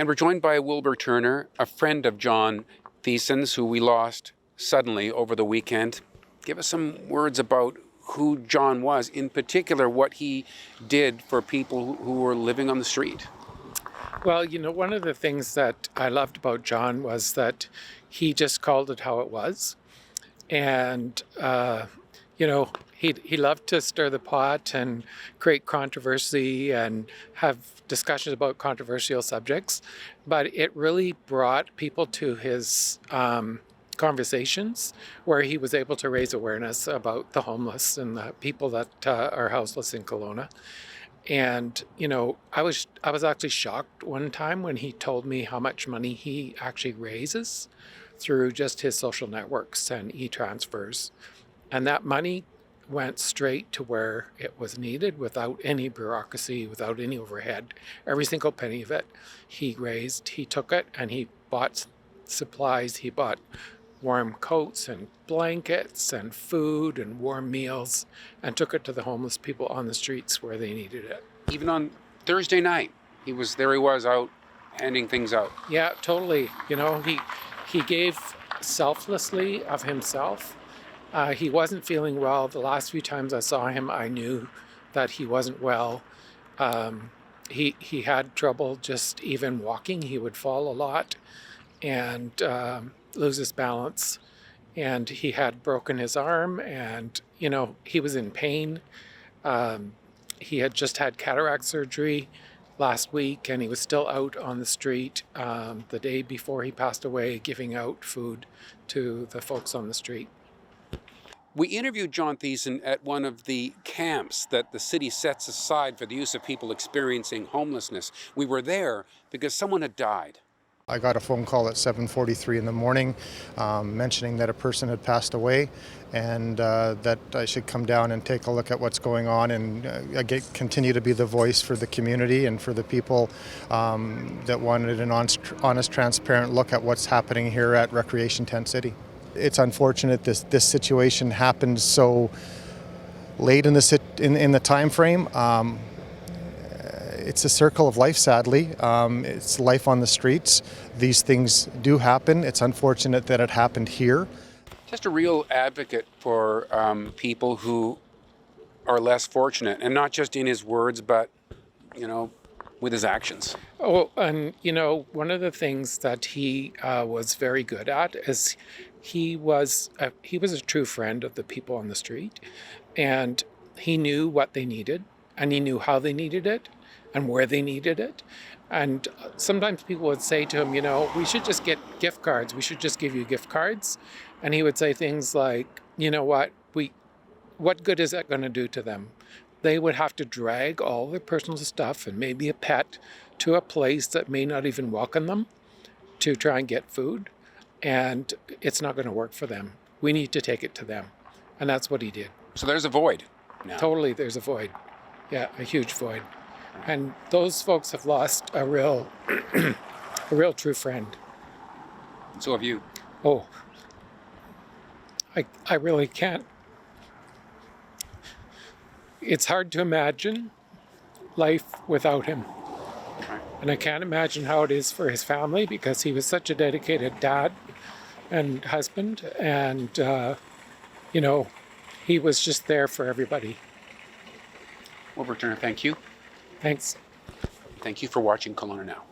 And we're joined by Wilbur Turner, a friend of John Thiessen's, who we lost suddenly over the weekend. Give us some words about who John was, in particular what he did for people who were living on the street. Well, one of the things that I loved about John was that he just called it how it was. And, he loved to stir the pot and create controversy and have discussions about controversial subjects. But it really brought people to his conversations where he was able to raise awareness about the homeless and the people that are houseless in Kelowna. And, I was actually shocked one time when he told me how much money he actually raises through just his social networks and e-transfers. And that money went straight to where it was needed without any bureaucracy, without any overhead. Every single penny of it he raised, he took it and he bought supplies. He bought warm coats and blankets and food and warm meals and took it to the homeless people on the streets where they needed it. Even on Thursday night, he was out handing things out. Yeah, totally. He gave selflessly of himself. He wasn't feeling well. The last few times I saw him, I knew that he wasn't well. He had trouble just even walking. He would fall a lot and lose his balance. And he had broken his arm and, he was in pain. He had just had cataract surgery last week and he was still out on the street the day before he passed away, giving out food to the folks on the street. We interviewed John Thiessen at one of the camps that the city sets aside for the use of people experiencing homelessness. We were there because someone had died. I got a phone call at 7:43 in the morning mentioning that a person had passed away and that I should come down and take a look at what's going on and continue to be the voice for the community and for the people that wanted an honest, transparent look at what's happening here at Recreation Tent City. It's unfortunate this situation happened so late in the time frame. It's a circle of life, sadly. It's life on the streets. These things do happen. It's unfortunate that it happened here. Just a real advocate for people who are less fortunate, and not just in his words, but, with his actions. Oh, and, one of the things that he was very good at is he was a true friend of the people on the street, and he knew what they needed, and he knew how they needed it, and where they needed it. And sometimes people would say to him, we should just get gift cards. We should just give you gift cards. And he would say things like, what good is that going to do to them? They would have to drag all their personal stuff and maybe a pet to a place that may not even welcome them to try and get food. And it's not going to work for them. We need to take it to them. And that's what he did. So there's a void now. Totally, there's a void. Yeah, a huge void. And those folks have lost a real true friend. So have you. Oh, I really can't. It's hard to imagine life without him. And I can't imagine how it is for his family because he was such a dedicated dad and husband. And, he was just there for everybody. Wilbur Turner, thank you. Thanks. Thank you for watching Kelowna Now.